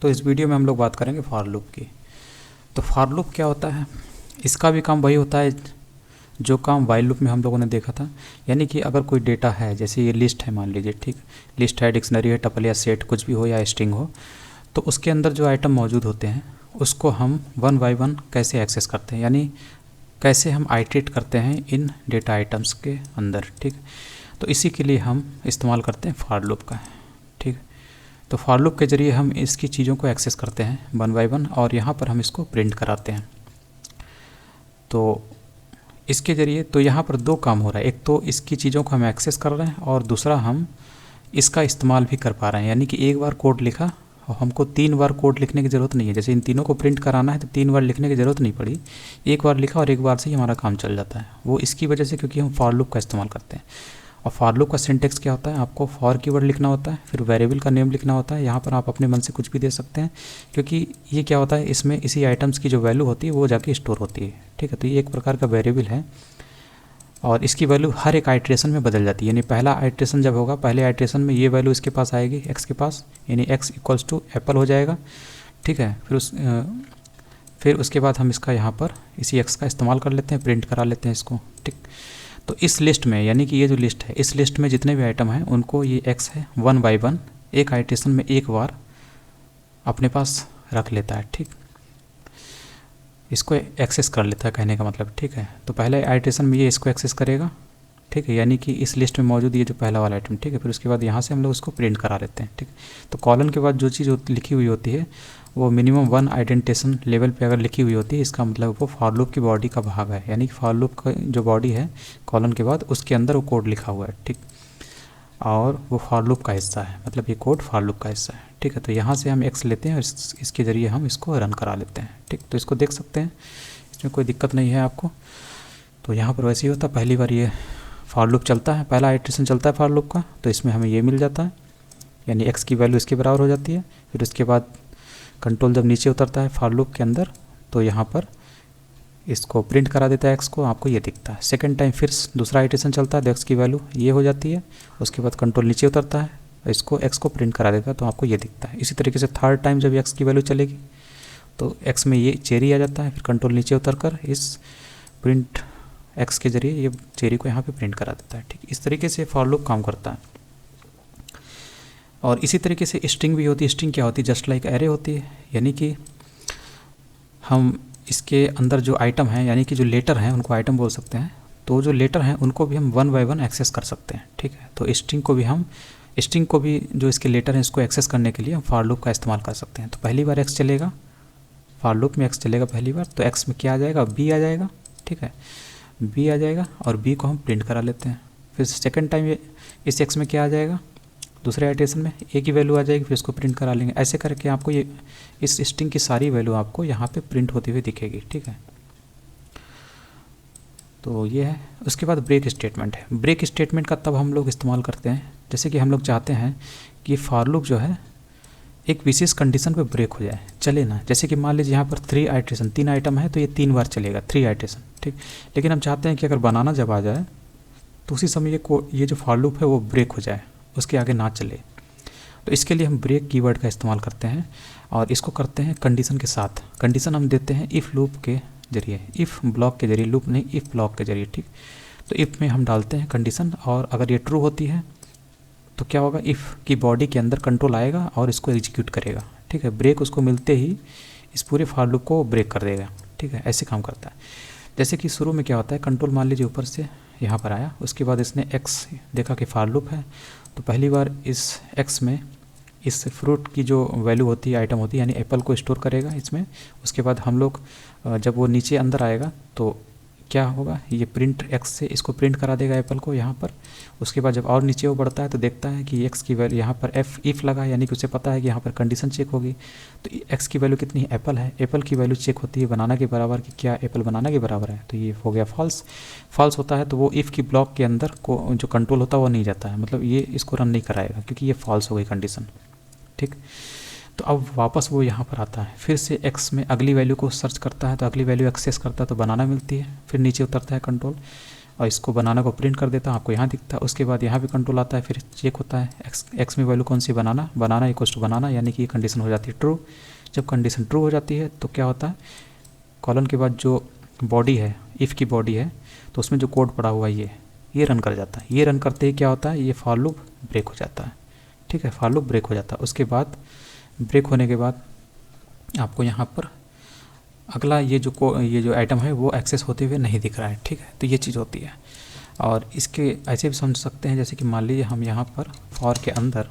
तो इस वीडियो में हम लोग बात करेंगे फॉर लूप की। तो फॉर लूप क्या होता है, इसका भी काम वही होता है जो काम वाइल लूप में हम लोगों ने देखा था। यानी कि अगर कोई डेटा है, जैसे ये लिस्ट है मान लीजिए, ठीक, लिस्ट है, डिक्शनरी है, टपल या सेट कुछ भी हो या स्ट्रिंग हो, तो उसके अंदर जो आइटम मौजूद होते हैं उसको हम वन बाय वन कैसे एक्सेस करते हैं, यानी कैसे हम आइटरेट करते हैं इन डेटा आइटम्स के अंदर, ठीक। तो इसी के लिए हम इस्तेमाल करते हैं फॉर लूप का, ठीक। तो फॉर लूप के ज़रिए हम इसकी चीज़ों को एक्सेस करते हैं वन बाय वन और यहाँ पर हम इसको प्रिंट कराते हैं। तो इसके ज़रिए तो यहाँ पर दो काम हो रहा है, एक तो इसकी चीज़ों को हम एक्सेस कर रहे हैं और दूसरा हम इसका इस्तेमाल भी कर पा रहे हैं। यानी कि एक बार कोड लिखा और हमको 3 बार कोड लिखने की ज़रूरत नहीं है। जैसे इन तीनों को प्रिंट कराना है तो 3 बार लिखने की ज़रूरत नहीं पड़ी, एक बार लिखा और एक बार से ही हमारा काम चल जाता है। वो इसकी वजह से क्योंकि हम फॉर लूप का इस्तेमाल करते हैं। और फॉर लूप का सिंटेक्स क्या होता है, आपको फॉर कीवर्ड लिखना होता है, फिर वेरिएबल का नेम लिखना होता है। यहाँ पर आप अपने मन से कुछ भी दे सकते हैं, क्योंकि ये क्या होता है, इसमें इसी आइटम्स की जो वैल्यू होती है वो जाके स्टोर होती है, ठीक है। तो ये एक प्रकार का वेरिएबल है और इसकी वैल्यू हर एक आइट्रेशन में बदल जाती है। यानी पहला आइट्रेशन जब होगा, पहले आइट्रेशन में ये वैल्यू इसके पास आएगी, एक्स के पास, यानी एक्स इक्वल्स टू एप्पल हो जाएगा, ठीक है। फिर उसके बाद हम इसका यहाँ पर इसी एक्स का इस्तेमाल कर लेते हैं, प्रिंट करा लेते हैं इसको, ठीक। तो इस लिस्ट में, यानी कि ये जो लिस्ट है, इस लिस्ट में जितने भी आइटम हैं उनको ये एक्स है वन बाय वन एक आइट्रेशन में एक बार अपने पास रख लेता है, ठीक। इसको एक्सेस कर लेता है कहने का मतलब, ठीक है। तो पहले आइट्रेशन में ये इसको एक्सेस करेगा, ठीक है, यानी कि इस लिस्ट में मौजूद ये जो पहला वाला आइटम, ठीक है। फिर उसके बाद यहाँ से हम लोग उसको प्रिंट करा लेते हैं, ठीक। तो कॉलन के बाद जो चीज़ लिखी हुई होती है वो मिनिमम 1 आइडेंटिटेशन लेवल पे अगर लिखी हुई होती है, इसका मतलब वो फॉर लूप की बॉडी का भाग है। यानी कि फॉर लूप का जो बॉडी है कॉलन के बाद, उसके अंदर वो कोड लिखा हुआ है, ठीक, और वो फॉर लूप का हिस्सा है, मतलब ये कोड फॉर लूप का हिस्सा है, ठीक है। तो यहाँ से हम एक्स लेते हैं और इसके ज़रिए हम इसको रन करा लेते हैं, ठीक। तो इसको देख सकते हैं, इसमें कोई दिक्कत नहीं है आपको। तो यहाँ पर वैसे ही होता है, पहली बार ये फॉर लूप चलता है, पहला आइट्रेशन चलता है फॉर लूप का, तो इसमें हमें ये मिल जाता है, यानी एक्स की वैल्यू इसके बराबर हो जाती है। फिर उसके बाद कंट्रोल जब नीचे उतरता है फॉर लूप के अंदर, तो यहाँ पर इसको प्रिंट करा देता है एक्स को, आपको ये दिखता है। सेकंड टाइम फिर दूसरा आइट्रेशन चलता है तो एक्स की वैल्यू ये हो जाती है, उसके बाद कंट्रोल नीचे उतरता है, इसको एक्स को प्रिंट करा देता है, तो आपको ये दिखता है। इसी तरीके से थर्ड टाइम जब एक्स की वैल्यू चलेगी तो एक्स में ये चेरी आ जाता है, फिर कंट्रोल नीचे उतरकर इस प्रिंट एक्स के ज़रिए ये चेरी को यहाँ पे प्रिंट करा देता है, ठीक। इस तरीके से फॉर लूप काम करता है। और इसी तरीके से स्ट्रिंग भी होती है। स्ट्रिंग क्या होती है, जस्ट लाइक एरे होती है। यानी कि हम इसके अंदर जो आइटम हैं, यानी कि जो लेटर हैं उनको आइटम बोल सकते हैं, तो जो लेटर हैं उनको भी हम वन बाय वन एक्सेस कर सकते हैं, ठीक है। तो स्ट्रिंग को भी जो इसके लेटर हैं इसको एक्सेस करने के लिए हम फॉर लूप का इस्तेमाल कर सकते हैं। तो पहली बार एक्स चलेगा, फॉर लूप में एक्स चलेगा पहली बार, तो एक्स में क्या आ जाएगा, बी आ जाएगा, ठीक है, बी आ जाएगा और बी को हम प्रिंट करा लेते हैं। फिर सेकंड टाइम ये इस एक्स में क्या आ जाएगा, दूसरे आइट्रेशन में ए की वैल्यू आ जाएगी, फिर इसको प्रिंट करा लेंगे। ऐसे करके आपको ये इस स्ट्रिंग की सारी वैल्यू आपको यहाँ पे प्रिंट होती हुई दिखेगी, ठीक है। तो ये है। उसके बाद ब्रेक स्टेटमेंट है। ब्रेक स्टेटमेंट का तब हम लोग इस्तेमाल करते हैं जैसे कि हम लोग चाहते हैं कि फॉर लूप जो है एक विशेष कंडीशन पे ब्रेक हो जाए, चले ना। जैसे कि मान लीजिए यहाँ पर 3 आइट्रेशन, 3 आइटम है तो ये 3 बार चलेगा, 3 आइट्रेशन, ठीक। लेकिन हम चाहते हैं कि अगर बनाना जब आ जाए तो उसी समय ये जो फॉर लूप है वो ब्रेक हो जाए, उसके आगे ना चले। तो इसके लिए हम ब्रेक कीवर्ड का इस्तेमाल करते हैं और इसको करते हैं कंडीशन के साथ। कंडीशन हम देते हैं इफ़ लूप के जरिए, इफ़ ब्लॉक के जरिए, लूप नहीं, इफ़ ब्लॉक के जरिए, ठीक। तो इफ़ में हम डालते हैं कंडीशन और अगर ये ट्रू होती है तो क्या होगा, इफ़ की बॉडी के अंदर कंट्रोल आएगा और इसको एग्जीक्यूट करेगा, ठीक है। ब्रेक उसको मिलते ही इस पूरे फॉर लूप को ब्रेक कर देगा, ठीक है। ऐसे काम करता है। जैसे कि शुरू में क्या होता है, कंट्रोल मान लीजिए ऊपर से यहाँ पर आया, उसके बाद इसने एक्स देखा कि फॉर लूप है, तो पहली बार इस एक्स में इस फ्रूट की जो वैल्यू होती है, आइटम होती है, यानी एप्पल को स्टोर करेगा इसमें। उसके बाद हम लोग जब वो नीचे अंदर आएगा तो क्या होगा, ये प्रिंट एक्स से इसको प्रिंट करा देगा एप्पल को यहाँ पर। उसके बाद जब और नीचे वो बढ़ता है तो देखता है कि एक्स की वैल्यू यहाँ पर इफ़ लगा, यानी कि उसे पता है कि यहाँ पर कंडीशन चेक होगी। तो एक्स की वैल्यू कितनी है, एप्पल है, एप्पल की वैल्यू चेक होती है बनाना के बराबर कि क्या एप्पल बनाना के बराबर है, तो ये हो गया फॉल्स होता है। तो वो इफ़ की ब्लॉक के अंदर को जो कंट्रोल होता है वो नहीं जाता है, मतलब ये इसको रन नहीं कराएगा क्योंकि ये फॉल्स हो गई कंडीशन, ठीक। तो अब वापस वो यहाँ पर आता है, फिर से एक्स में अगली वैल्यू को सर्च करता है, तो अगली वैल्यू एक्सेस करता है तो बनाना मिलती है, फिर नीचे उतरता है कंट्रोल, और इसको बनाना को प्रिंट कर देता हूँ, आपको यहाँ दिखता है। उसके बाद यहाँ पे कंट्रोल आता है, फिर चेक होता है एक्स में वैल्यू कौन सी बनाना इक्वल्स टू बनाना, यानी कि ये कंडीशन हो जाती है ट्रू। जब कंडीशन ट्रू हो जाती है तो क्या होता है, कॉलन के बाद जो बॉडी है, इफ़ की बॉडी है, तो उसमें जो कोड पड़ा हुआ है ये रन कर जाता है। ये रन करते ही क्या होता है, ये फॉर लूप ब्रेक हो जाता है। ठीक है, फॉर लूप ब्रेक हो जाता है। उसके बाद ब्रेक होने के बाद आपको यहाँ पर अगला ये जो आइटम है वो एक्सेस होते हुए नहीं दिख रहा है। ठीक है, तो ये चीज़ होती है। और इसके ऐसे भी समझ सकते हैं, जैसे कि मान लीजिए हम यहाँ पर फॉर के अंदर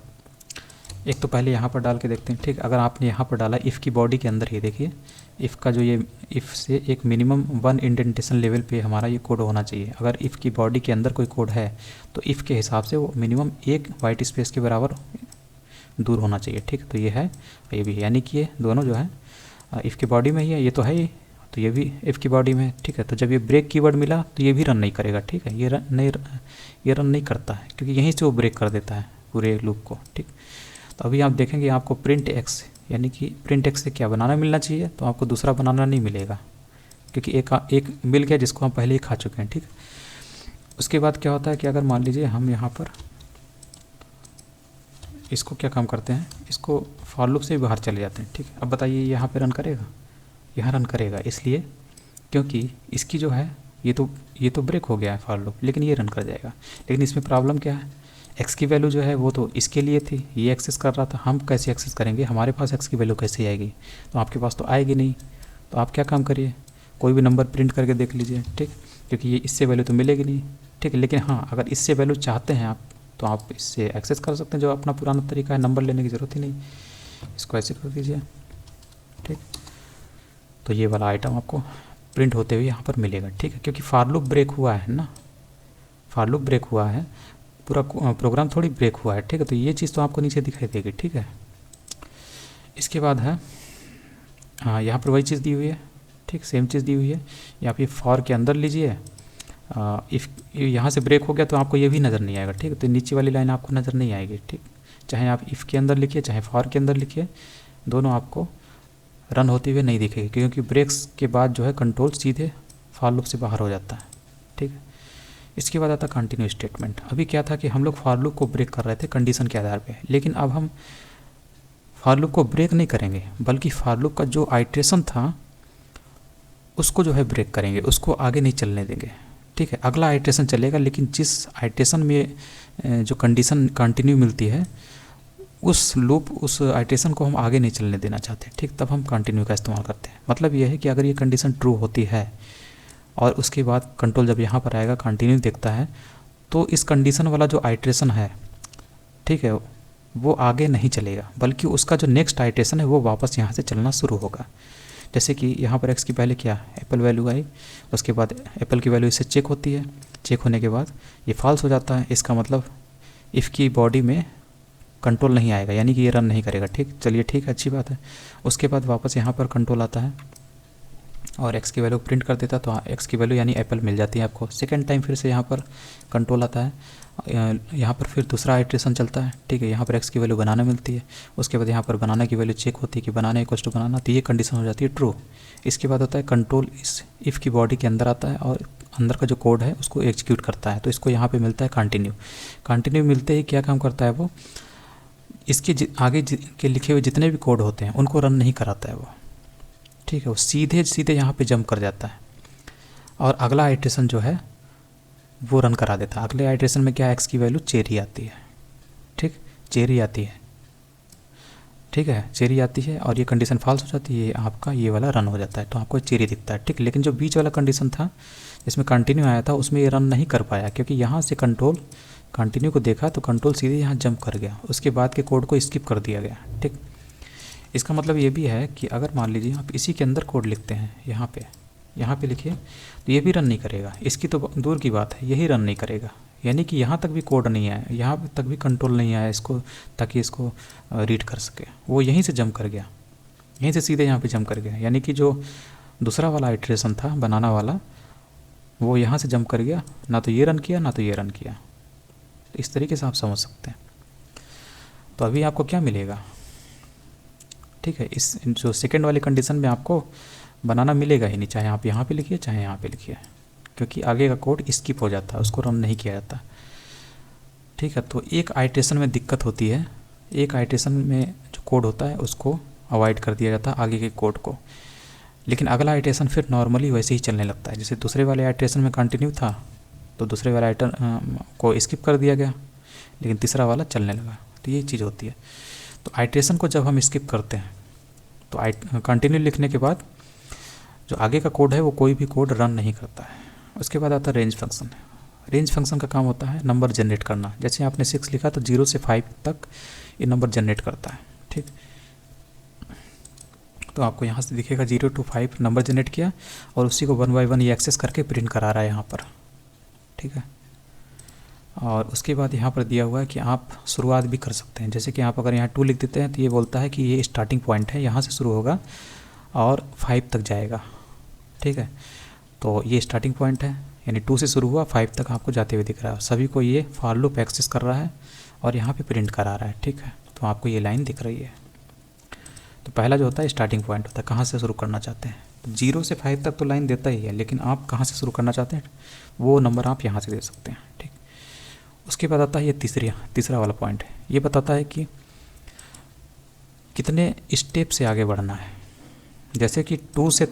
एक तो पहले यहाँ पर डाल के देखते हैं। ठीक, अगर आपने यहाँ पर डाला इफ़ की बॉडी के अंदर ही, देखिए इफ़ का जो ये इफ़ से एक मिनिमम 1 इंडेंटेशन लेवल पे हमारा ये कोड होना चाहिए। अगर इफ़ की बॉडी के अंदर कोई कोड है तो इफ़ के हिसाब से वो मिनिमम 1 वाइट स्पेस के बराबर दूर होना चाहिए। ठीक, तो ये है, ये भी है, यानी कि ये दोनों जो है इफ़ की बॉडी में ही है, ये तो है ही, तो ये भी इफ़ की बॉडी में है। ठीक है, तो जब ये ब्रेक कीवर्ड मिला तो ये भी रन नहीं करेगा। ठीक है, ये रन नहीं करता है, क्योंकि यहीं से वो ब्रेक कर देता है पूरे लूप को। ठीक, तो अभी आप देखेंगे आपको प्रिंट एक्स, यानी कि प्रिंट एक्स से क्या बनाना मिलना चाहिए, तो आपको दूसरा बनाना नहीं मिलेगा, क्योंकि एक मिल गया जिसको हम पहले ही खा चुके हैं। ठीक, उसके बाद क्या होता है कि अगर मान लीजिए हम यहाँ पर इसको क्या काम करते हैं, इसको फॉर लूप से बाहर चले जाते हैं। ठीक, अब बताइए यहाँ पे रन करेगा, यहाँ रन करेगा, इसलिए क्योंकि इसकी जो है ये तो ब्रेक हो गया है फॉर लूप, लेकिन ये रन कर जाएगा। लेकिन इसमें प्रॉब्लम क्या है, एक्स की वैल्यू जो है वो तो इसके लिए थी, ये एक्सेस कर रहा था, हम कैसे एक्सेस करेंगे, हमारे पास एक्स की वैल्यू कैसे आएगी, तो आपके पास तो आएगी नहीं। तो आप क्या काम करिए, कोई भी नंबर प्रिंट करके देख लीजिए। ठीक, क्योंकि ये इससे वैल्यू तो मिलेगी नहीं। ठीक है, लेकिन हाँ, अगर इससे वैल्यू चाहते हैं आप तो आप इससे एक्सेस कर सकते हैं, जो अपना पुराना तरीका है, नंबर लेने की ज़रूरत ही नहीं, इसको ऐसे कर दीजिए। ठीक, तो ये वाला आइटम आपको प्रिंट होते हुए यहाँ पर मिलेगा। ठीक है, क्योंकि फॉर लूप ब्रेक हुआ है ना, फॉर लूप ब्रेक हुआ है, पूरा प्रोग्राम थोड़ी ब्रेक हुआ है। ठीक है, तो ये चीज़ तो आपको नीचे दिखाई देगी। ठीक है, इसके बाद है यहाँ पर वही चीज़ दी हुई है। ठीक, सेम चीज़ दी हुई है। या फिर फॉर के अंदर लीजिए, इफ़ यहाँ से ब्रेक हो गया तो आपको ये भी नज़र नहीं आएगा। ठीक है, तो नीचे वाली लाइन आपको नज़र नहीं आएगी। ठीक, चाहे आप इफ़ के अंदर लिखिए चाहे फॉर के अंदर लिखिए, दोनों आपको रन होते हुए नहीं दिखेगी, क्योंकि ब्रेक्स के बाद जो है कंट्रोल सीधे फॉर लूप से बाहर हो जाता है। ठीक है, इसके बाद आता कंटिन्यू स्टेटमेंट। अभी क्या था कि हम लोग फॉर लूप को ब्रेक कर रहे थे कंडीशन के आधार पे, लेकिन अब हम फॉर लूप को ब्रेक नहीं करेंगे, बल्कि फॉर लूप का जो आइट्रेशन था उसको जो है ब्रेक करेंगे, उसको आगे नहीं चलने देंगे। ठीक है, अगला आइट्रेशन चलेगा, लेकिन जिस आइट्रेशन में जो कंडीशन कंटिन्यू मिलती है उस आइट्रेशन को हम आगे नहीं चलने देना चाहते। ठीक, तब हम कंटिन्यू का इस्तेमाल करते हैं। मतलब ये है कि अगर ये कंडीशन ट्रू होती है और उसके बाद कंट्रोल जब यहाँ पर आएगा कंटिन्यू देखता है, तो इस कंडीशन वाला जो आइट्रेशन है, ठीक है, वो आगे नहीं चलेगा, बल्कि उसका जो नेक्स्ट आइट्रेशन है वो वापस यहाँ से चलना शुरू होगा। जैसे कि यहाँ पर एक्स की पहले क्या एप्पल वैल्यू आई, उसके बाद एप्पल की वैल्यू इससे चेक होती है, चेक होने के बाद ये फॉल्स हो जाता है। इसका मतलब इफ़ की बॉडी में कंट्रोल नहीं आएगा, यानी कि ये रन नहीं करेगा। ठीक, चलिए ठीक है, अच्छी बात है। उसके बाद वापस यहाँ पर कंट्रोल आता है और एक्स की वैल्यू प्रिंट कर देता, तो एक्स की वैल्यू यानी एप्पल मिल जाती है आपको। सेकेंड टाइम फिर से यहाँ पर कंट्रोल आता है, यहाँ पर फिर दूसरा आइट्रेशन चलता है। ठीक है, यहाँ पर एक्स की वैल्यू बनाना मिलती है, उसके बाद यहाँ पर बनाना की वैल्यू चेक होती है कि बनाना इक्वल्स टू बनाना, तो ये कंडीशन हो जाती है ट्रू। इसके बाद होता है कंट्रोल इस इफ़ की बॉडी के अंदर आता है और अंदर का जो कोड है उसको एग्जीक्यूट करता है, तो इसको यहाँ पे मिलता है कंटिन्यू। कंटिन्यू मिलते ही क्या काम करता है वो, इसके आगे के लिखे हुए जितने भी कोड होते हैं उनको रन नहीं कराता है वो। ठीक है, वो सीधे सीधे यहाँ पे जंप कर जाता है और अगला आइट्रेशन जो है वो रन करा देता है। अगले आइट्रेशन में क्या एक्स की वैल्यू चेरी आती है। ठीक, चेरी आती है। ठीक है, चेरी आती है और ये कंडीशन फॉल्स हो जाती है, आपका ये वाला रन हो जाता है, तो आपको चेरी दिखता है। ठीक, लेकिन जो बीच वाला कंडीशन था जिसमें कंटिन्यू आया था उसमें ये रन नहीं कर पाया, क्योंकि यहाँ से कंट्रोल कंटिन्यू को देखा तो कंट्रोल सीधे यहाँ जंप कर गया, उसके बाद के कोड को स्किप कर दिया गया। ठीक, इसका मतलब ये भी है कि अगर मान लीजिए आप इसी के अंदर कोड लिखते हैं, यहाँ पे लिखिए, तो ये भी रन नहीं करेगा। इसकी तो दूर की बात है, यही रन नहीं करेगा, यानी कि यहाँ तक भी कोड नहीं आया, यहाँ तक भी कंट्रोल नहीं आया इसको, ताकि इसको रीड कर सके। वो यहीं से जंप कर गया, यहीं से सीधे यहाँ पे जंप कर गया, यानी कि जो दूसरा वाला आइट्रेशन था बनाना वाला, वो यहाँ से जंप कर गया, ना तो ये रन किया ना तो ये रन किया। तो इस तरीके से आप समझ सकते हैं। तो अभी आपको क्या मिलेगा, ठीक है, इस जो सेकेंड वाली कंडीशन में आपको बनाना मिलेगा ही नहीं, चाहे आप यहाँ पे लिखिए चाहे यहाँ पे लिखिए। क्योंकि आगे का कोड स्किप हो जाता है, उसको रन नहीं किया जाता। ठीक है, तो एक आइट्रेशन में दिक्कत होती है, एक आइट्रेशन में जो कोड होता है उसको अवॉइड कर दिया जाता है आगे के कोड को, लेकिन अगला आइट्रेशन फिर नॉर्मली वैसे ही चलने लगता है। जैसे दूसरे वाले आइट्रेशन में कंटिन्यू था तो दूसरे वाले आइटम को स्किप कर दिया गया, लेकिन तीसरा वाला चलने लगा। तो ये चीज़ होती है। तो आइट्रेशन को जब हम स्किप करते हैं तो कंटिन्यू लिखने के बाद जो आगे का कोड है वो कोई भी कोड रन नहीं करता है। उसके बाद आता है रेंज फंक्शन। रेंज फंक्शन का काम होता है नंबर जनरेट करना। जैसे आपने 6 लिखा तो 0 से 5 तक ये नंबर जनरेट करता है। ठीक, तो आपको यहाँ से दिखेगा 0 to 5 नंबर जनरेट किया और उसी को 1 by 1 ये एक्सेस करके प्रिंट करा रहा है यहाँ पर। ठीक है, और उसके बाद यहाँ पर दिया हुआ है कि आप शुरुआत भी कर सकते हैं। जैसे कि आप अगर यहाँ 2 लिख देते हैं तो ये बोलता है कि ये स्टार्टिंग पॉइंट है, यहाँ से शुरू होगा और 5 तक जाएगा। ठीक है, तो ये स्टार्टिंग पॉइंट है, यानी 2 से शुरू हुआ 5 तक आपको जाते हुए दिख रहा है। सभी को ये फॉर लूप एक्सेस कर रहा है और यहाँ पे प्रिंट करा रहा है। ठीक है, तो आपको ये लाइन दिख रही है। तो पहला जो होता है स्टार्टिंग पॉइंट होता है, कहाँ से शुरू करना चाहते हैं। तो 0 से 5 तक तो लाइन देता ही है, लेकिन आप कहाँ से शुरू करना चाहते हैं वो नंबर आप यहाँ से दे सकते हैं। ठीक, उसके बाद आता है ये तीसरा वाला पॉइंट है। ये बताता है कि कितने स्टेप से आगे बढ़ना है। जैसे कि 2 से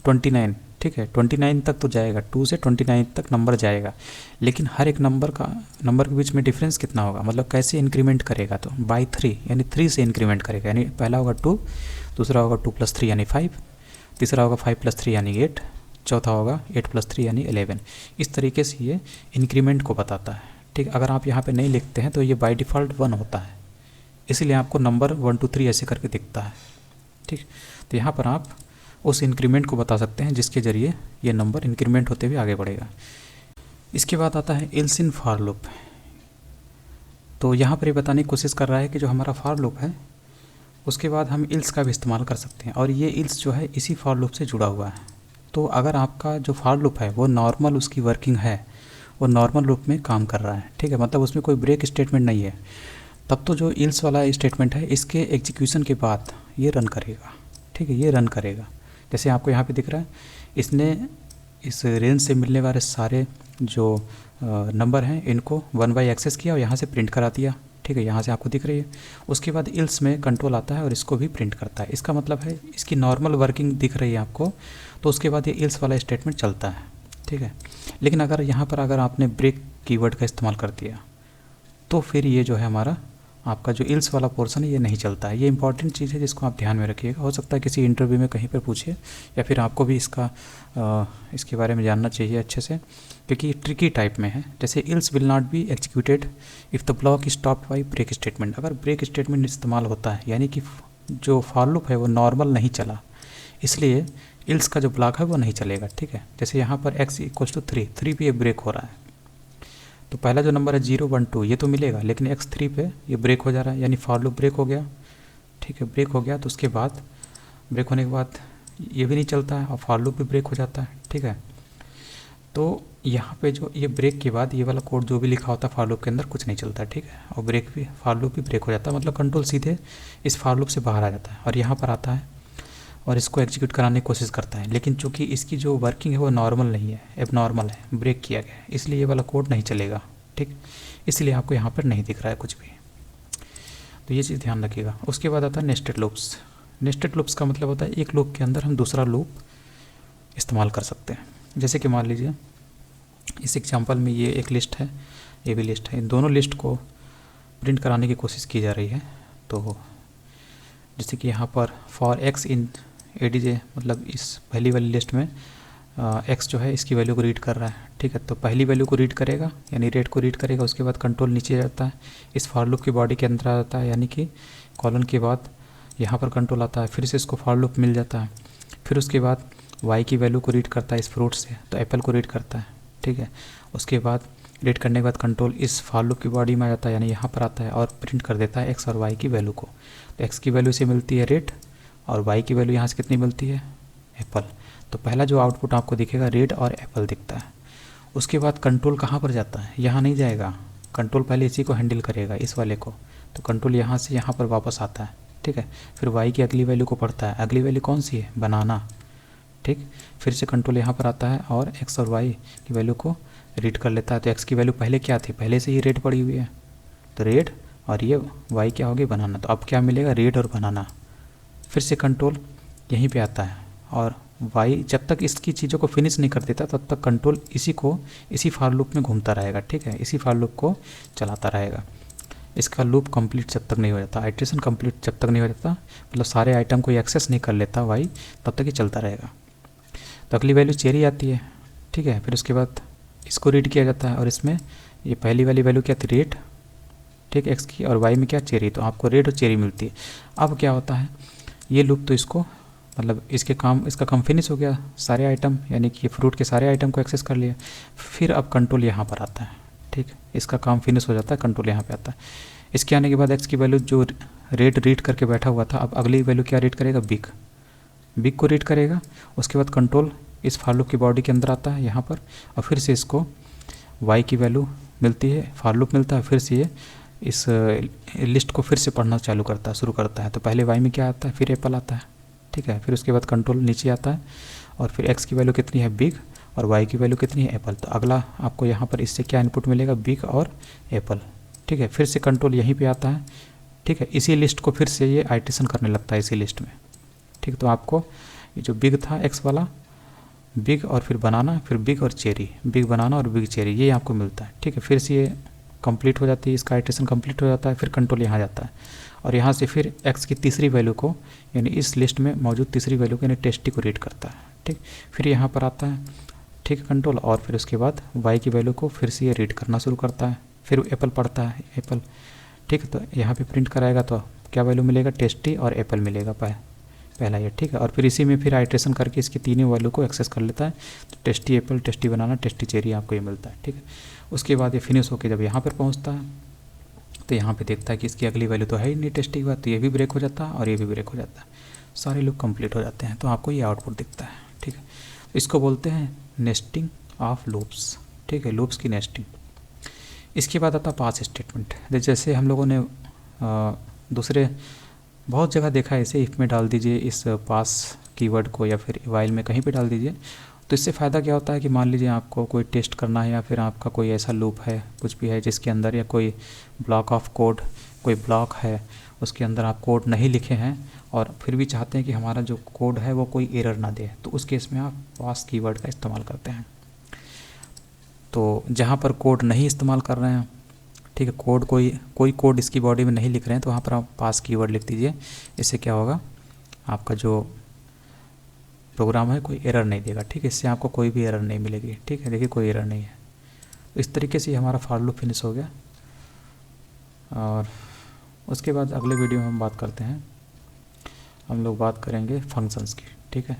29, ठीक है, 29 तक तो जाएगा, 2 से 29 तक नंबर जाएगा, लेकिन हर एक नंबर के बीच में डिफरेंस कितना होगा, मतलब कैसे इंक्रीमेंट करेगा। तो बाई 3 यानी 3 से इंक्रीमेंट करेगा, यानी पहला होगा 2, दूसरा होगा 2 + 3 यानी 5, तीसरा होगा 5 + 3 यानी 8, चौथा होगा 8 + 3 यानी 11। इस तरीके से ये इंक्रीमेंट को बताता है। ठीक, अगर आप यहाँ पे नहीं लिखते हैं तो ये बाय डिफ़ॉल्ट 1 होता है, इसलिए आपको नंबर 1 2 3 ऐसे करके दिखता है। ठीक, तो यहाँ पर आप उस इंक्रीमेंट को बता सकते हैं जिसके ज़रिए ये नंबर इंक्रीमेंट होते हुए आगे बढ़ेगा। इसके बाद आता है इल्स इन फॉर लूप। तो यहाँ पर ये बताने की कोशिश कर रहा है कि जो हमारा फॉर लूप है उसके बाद हम इल्स का भी इस्तेमाल कर सकते हैं, और ये इल्स जो है इसी फॉर लूप से जुड़ा हुआ है। तो अगर आपका जो फॉर लूप है वो नॉर्मल उसकी वर्किंग है, वो नॉर्मल लूप में काम कर रहा है, ठीक है, मतलब उसमें कोई ब्रेक स्टेटमेंट नहीं है, तब तो जो इल्स वाला स्टेटमेंट है इसके एग्जीक्यूशन के बाद ये रन करेगा। ठीक है, ये रन करेगा। जैसे आपको यहाँ पे दिख रहा है, इसने इस रेंज से मिलने वाले सारे जो नंबर हैं इनको 1 by एक्सेस किया और यहाँ से प्रिंट करा दिया। ठीक है, यहाँ से आपको दिख रही है। उसके बाद इल्स में कंट्रोल आता है और इसको भी प्रिंट करता है। इसका मतलब है इसकी नॉर्मल वर्किंग दिख रही है आपको, तो उसके बाद ये इल्स वाला स्टेटमेंट चलता है। ठीक है, लेकिन अगर यहाँ पर अगर आपने ब्रेक कीवर्ड का इस्तेमाल कर दिया तो फिर ये जो है हमारा आपका जो इल्स वाला पोर्शन है ये नहीं चलता है। ये इंपॉर्टेंट चीज़ है जिसको आप ध्यान में रखिएगा। हो सकता है किसी इंटरव्यू में कहीं पर पूछिए, या फिर आपको भी इसके बारे में जानना चाहिए अच्छे से, क्योंकि ये ट्रिकी टाइप में है। जैसे else will not be executed if the block stopped by break statement. अगर ब्रेक स्टेटमेंट इस्तेमाल होता है यानी कि जो फॉर लूप है वो नॉर्मल नहीं चला, इसलिए इल्स का जो ब्लॉक है वो नहीं चलेगा। ठीक है, जैसे यहाँ पर x = 3 पे ये ब्रेक हो रहा है, तो पहला जो नंबर है 0 1 2 ये तो मिलेगा, लेकिन x3 पे ये ब्रेक हो जा रहा है, यानी फॉर लूप ब्रेक हो गया। ठीक है, ब्रेक हो गया तो उसके बाद ब्रेक होने के बाद ये भी नहीं चलता है और फॉर लूप भी ब्रेक हो जाता है। ठीक है, तो यहाँ पे जो ये ब्रेक के बाद ये वाला कोड जो भी लिखा होता है फॉर लूप के अंदर कुछ नहीं चलता। ठीक है, और ब्रेक भी फॉर लूप भी ब्रेक हो जाता है, मतलब कंट्रोल सीधे इस फॉर लूप से बाहर आ जाता है और यहाँ पर आता है और इसको एग्जीक्यूट कराने की कोशिश करता है। लेकिन चूंकि इसकी जो वर्किंग है वो नॉर्मल नहीं है, एबनॉर्मल है, ब्रेक किया गया है, इसलिए ये वाला कोड नहीं चलेगा। ठीक, इसलिए आपको यहाँ पर नहीं दिख रहा है कुछ भी, तो ये चीज़ ध्यान रखिएगा। उसके बाद आता है नेस्टेड लूप्स। नेस्टेड लूप्स का मतलब होता है एक लूप के अंदर हम दूसरा लूप इस्तेमाल कर सकते हैं। जैसे कि मान लीजिए इस एग्जाम्पल में ये एक लिस्ट है, ये भी लिस्ट है, इन दोनों लिस्ट को प्रिंट कराने की कोशिश की जा रही है। तो जैसे कि यहाँ पर फॉर एक्स इन ADJ, मतलब इस पहली वाली लिस्ट में x जो है इसकी वैल्यू को रीड कर रहा है। ठीक है, तो पहली वैल्यू को रीड करेगा यानी रेट को रीड करेगा, उसके बाद कंट्रोल नीचे जाता है, इस फॉर लूप की बॉडी के अंदर आ जाता है, यानी कि कॉलन के बाद यहाँ पर कंट्रोल आता है, फिर से इसको फॉर लूप मिल जाता है, फिर उसके बाद y की वैल्यू को रीड करता है इस फ्रूट से, तो एप्पल को रीड करता है। ठीक है, उसके बाद रीड करने के बाद कंट्रोल इस फॉर लूप की बॉडी में आ जाता है, यानी यहाँ पर आता है और प्रिंट कर देता है x और y की वैल्यू को। तो x की वैल्यू से मिलती है रेट और y की वैल्यू यहाँ से कितनी मिलती है, एप्पल। तो पहला जो आउटपुट आपको दिखेगा रेड और एप्पल दिखता है। उसके बाद कंट्रोल कहाँ पर जाता है, यहाँ नहीं जाएगा, कंट्रोल पहले इसी को हैंडल करेगा, इस वाले को, तो कंट्रोल यहाँ से यहाँ पर वापस आता है। ठीक है, फिर y की अगली वैल्यू को पढ़ता है, अगली वैल्यू कौन सी है, बनाना। ठीक। फिर से कंट्रोल यहाँ पर आता है और x और y की वैल्यू को रीड कर लेता है। तो x की वैल्यू पहले क्या थी, पहले से ही रेड पड़ी हुई है, तो रेड, और ये y क्या होगी, बनाना। तो अब क्या मिलेगा, रेड और बनाना। फिर से कंट्रोल यहीं पे आता है और y जब तक इसकी चीज़ों को फिनिश नहीं कर देता तब तक कंट्रोल इसी फॉर लूप में घूमता रहेगा, ठीक है, इसी फॉर लूप को चलाता रहेगा। इसका लूप कंप्लीट जब तक नहीं हो जाता, आइट्रेशन कंप्लीट जब तक नहीं हो जाता, मतलब सारे आइटम को एक्सेस नहीं कर लेता y, तब तक ये चलता रहेगा। तो अगली वैल्यू चेरी आती है, ठीक है। फिर उसके बाद इसको रीड किया जाता है और इसमें ये पहली वाली वैल्यू क्या थी, रेड, ठीक, x की, और y में क्या, चेरी। तो आपको रेड और चेरी मिलती है। अब क्या होता है, ये लूप तो इसको मतलब इसका काम फिनिश हो गया, सारे आइटम यानी कि फ्रूट के सारे आइटम को एक्सेस कर लिया। फिर अब कंट्रोल यहाँ पर आता है, ठीक, इसका काम फिनिश हो जाता है, कंट्रोल यहाँ पे आता है। इसके आने के बाद x की वैल्यू जो रेड रीड करके बैठा हुआ था, अब अगली वैल्यू क्या रीड करेगा, बिग को रीड करेगा। उसके बाद कंट्रोल इस फॉर लूप की बॉडी के अंदर आता है यहाँ पर, और फिर से इसको y की वैल्यू मिलती है, फॉर लूप मिलता है। फिर से ये इस लिस्ट को फिर से पढ़ना शुरू करता है। तो पहले y में क्या आता है, फिर एप्पल आता है, ठीक है। फिर उसके बाद कंट्रोल नीचे आता है और फिर x की वैल्यू कितनी है, बिग, और y की वैल्यू कितनी है, एप्पल। तो अगला आपको यहाँ पर इससे क्या इनपुट मिलेगा, बिग और एप्पल, ठीक है। फिर से कंट्रोल यहीं पे आता है, ठीक है। इसी लिस्ट को फिर से ये आइट्रेशन करने लगता है इसी लिस्ट में, ठीक। तो आपको ये जो बिग था x वाला, बिग और फिर बनाना, फिर बिग और चेरी, बिग बनाना और बिग चेरी, ये आपको मिलता है, ठीक है। फिर से ये कंप्लीट हो जाती है, इसका आइट्रेशन कंप्लीट हो जाता है। फिर कंट्रोल यहाँ जाता है और यहाँ से फिर x की तीसरी वैल्यू को, यानी इस लिस्ट में मौजूद तीसरी वैल्यू को, यानी टेस्टी को रीड करता है, ठीक। फिर यहाँ पर आता है, ठीक है, कंट्रोल, और फिर उसके बाद y की वैल्यू को फिर से ये रीड करना शुरू करता है। फिर एप्पल पढ़ता है, एप्पल, ठीक। तो यहाँ पे प्रिंट कराएगा तो क्या वैल्यू मिलेगा, टेस्टी और एप्पल मिलेगा पहला ये, ठीक है। और फिर इसी में फिर आइट्रेशन करके इसकी तीनों वैल्यू को एक्सेस कर लेता है। तो टेस्टी एप्पल, टेस्टी बनाना, टेस्टी चेरी आपको ये मिलता है, ठीक है। उसके बाद ये फिनिश होकर जब यहाँ पर पहुँचता है तो यहाँ पे देखता है कि इसकी अगली वैल्यू तो है ही नहीं टेस्टी के बाद, तो ये भी ब्रेक हो जाता है और ये भी ब्रेक हो जाता है, सारे लूप कंप्लीट हो जाते हैं। तो आपको ये आउटपुट दिखता है, ठीक है। तो इसको बोलते हैं नेस्टिंग ऑफ लूप्स, ठीक है, लूप्स की नेस्टिंग। इसके बाद आता पास स्टेटमेंट। जैसे हम लोगों ने दूसरे बहुत जगह देखा है, इसे इफ़ में डाल दीजिए इस पास कीवर्ड को, या फिर व्हाइल में कहीं पे डाल दीजिए। तो इससे फ़ायदा क्या होता है कि मान लीजिए आपको कोई टेस्ट करना है, या फिर आपका कोई ऐसा लूप है, कुछ भी है जिसके अंदर, या कोई ब्लॉक ऑफ कोड, कोई ब्लॉक है उसके अंदर आप कोड नहीं लिखे हैं और फिर भी चाहते हैं कि हमारा जो कोड है वो कोई एरर ना दे, तो उस केस में आप पास कीवर्ड का इस्तेमाल करते हैं। तो जहाँ पर कोड नहीं इस्तेमाल कर रहे हैं, ठीक है, कोड कोई कोड इसकी बॉडी में नहीं लिख रहे हैं, तो वहाँ पर आप पास कीवर्ड लिख दीजिए। इससे क्या होगा, आपका जो प्रोग्राम है कोई एरर नहीं देगा, ठीक है। इससे आपको कोई भी एरर नहीं मिलेगी, ठीक है। देखिए कोई एरर नहीं है। तो इस तरीके से हमारा फॉर लूप फिनिश हो गया। और उसके बाद अगले वीडियो में हम बात करते हैं, हम लोग बात करेंगे फंक्शंस की, ठीक है।